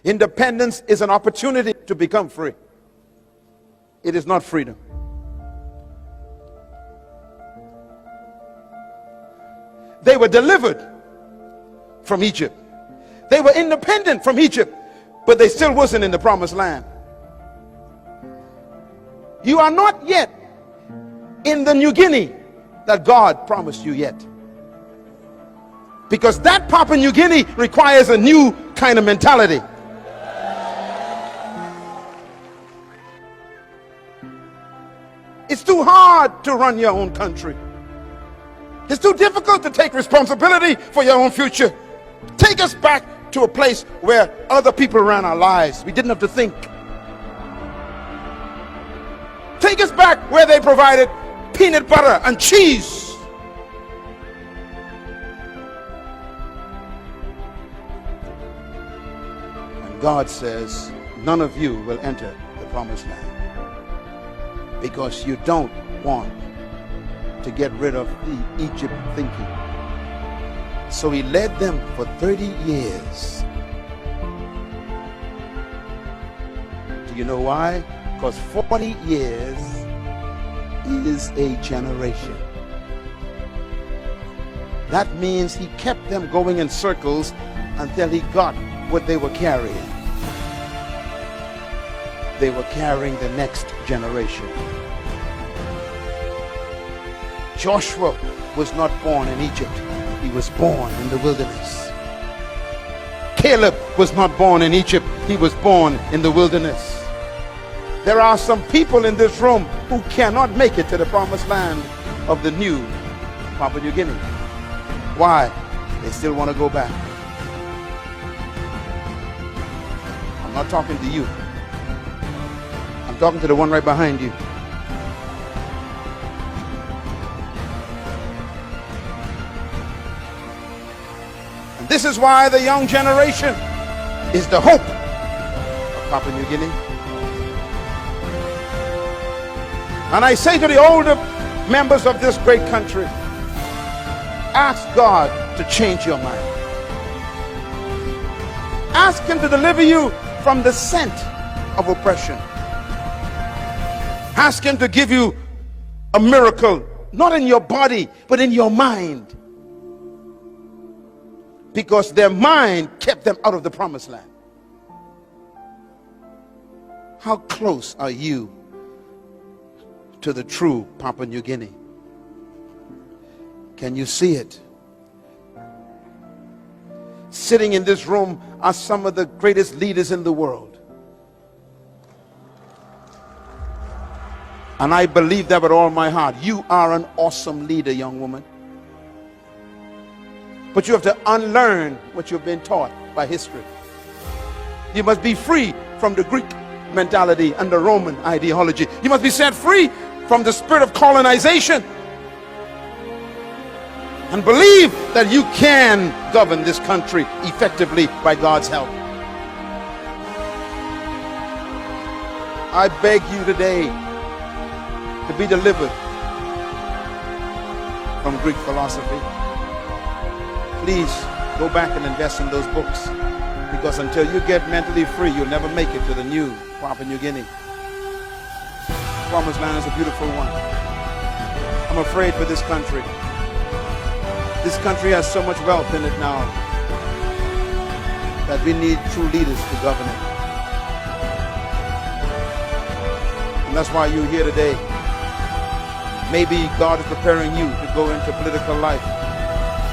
Independence is an opportunity to become free. It is not freedom. They were delivered from Egypt. They were independent from Egypt, but they still wasn't in the promised land. You are not yet in the New Guinea that God promised you yet. Because that Papua New Guinea requires a new kind of mentality. It's too hard to run your own country. It's too difficult to take responsibility for your own future. Take us back to a place where other people ran our lives. We didn't have to think. Take us back where they provided peanut butter and cheese. And God says, none of you will enter the promised land because you don't want to get rid of the Egypt thinking. So he led them for 30 years. Do you know why? Because 40 years is a generation. That means he kept them going in circles until he got what they were carrying. They were carrying the next generation. Joshua was not born in Egypt. He was born in the wilderness. Caleb was not born in Egypt. He was born in the wilderness. There are some people in this room who cannot make it to the promised land of the new Papua New Guinea. Why? They still want to go back. I'm not talking to you. I'm talking to the one right behind you. And this is why the young generation is the hope of Papua New Guinea. And I say to the older members of this great country, ask God to change your mind. Ask him to deliver you from the scent of oppression. Ask him to give you a miracle, not in your body, but in your mind. Because their mind kept them out of the promised land. How close are you to the true Papua New Guinea? Can you see it? Sitting in this room are some of the greatest leaders in the world. And I believe that with all my heart. You are an awesome leader, young woman. But you have to unlearn what you've been taught by history. You must be free from the Greek mentality and the Roman ideology. You must be set free from the spirit of colonization and believe that you can govern this country effectively by God's help. I beg you today to be delivered from Greek philosophy. Please go back and invest in those books, because until you get mentally free, you'll never make it to the new Papua New Guinea. Promised land is a beautiful one. I'm afraid for this country. This country has so much wealth in it now that we need true leaders to govern it. And that's why you're here today. Maybe God is preparing you to go into political life,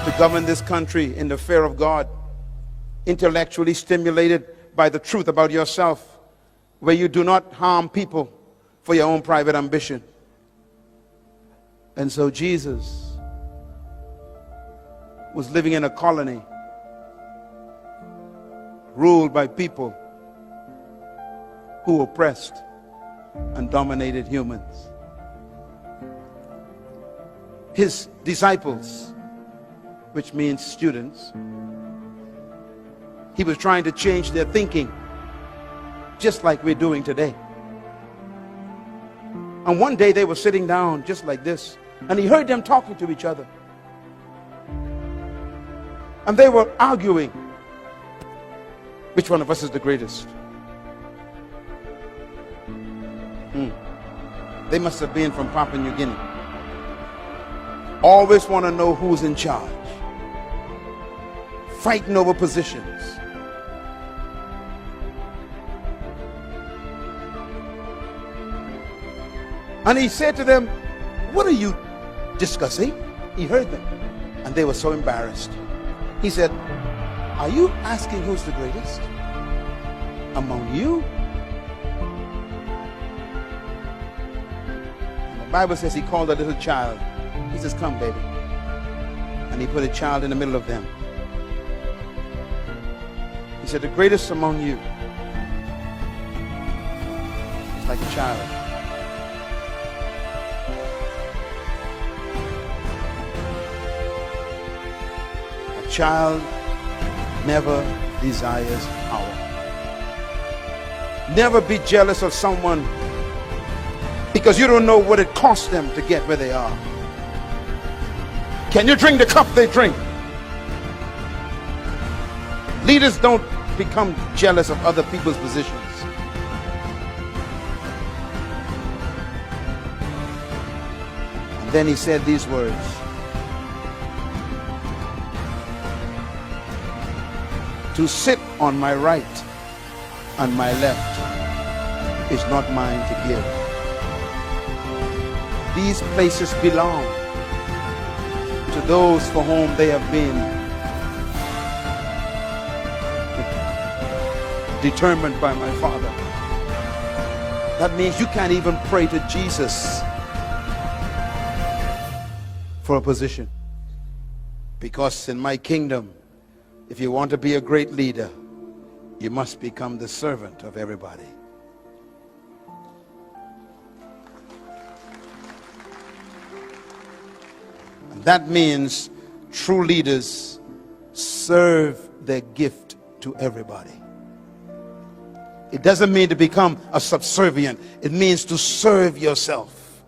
to govern this country in the fear of God, intellectually stimulated by the truth about yourself, where you do not harm people for your own private ambition. And so Jesus was living in a colony ruled by people who oppressed and dominated humans. His disciples, which means students, he was trying to change their thinking, just like we're doing today. And one day they were sitting down just like this, and he heard them talking to each other. And they were arguing. Which one of us is the greatest? They must have been from Papua New Guinea. Always want to know who's in charge. Fighting over positions. And he said to them, what are you discussing? He heard them. And they were so embarrassed. He said, are you asking who's the greatest among you? And the Bible says he called a little child. He says, come, baby. And he put a child in the middle of them. He said, the greatest among you is like a child. A child never desires power. Never be jealous of someone because you don't know what it costs them to get where they are. Can you drink the cup they drink? Leaders don't become jealous of other people's positions. And then he said these words. To sit on my right and my left is not mine to give. These places belong to those for whom they have been determined by my Father. That means you can't even pray to Jesus for a position. Because in my kingdom, if you want to be a great leader, you must become the servant of everybody. And that means true leaders serve their gift to everybody. It doesn't mean to become a subservient. It means to serve yourself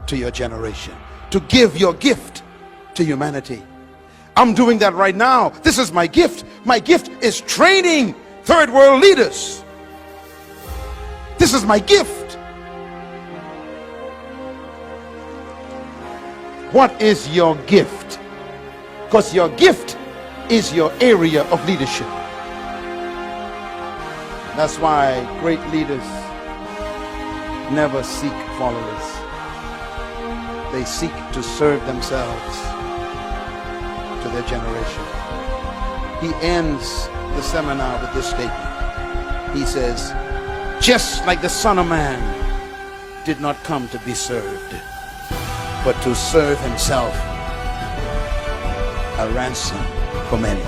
to your generation, to give your gift to humanity. I'm doing that right now. This is my gift. My gift is training third world leaders. This is my gift. What is your gift? Because your gift is your area of leadership. That's why great leaders never seek followers. They seek to serve themselves to their generation. He ends the seminar with this statement. He says, just like the Son of Man did not come to be served, but to serve himself, a ransom for many.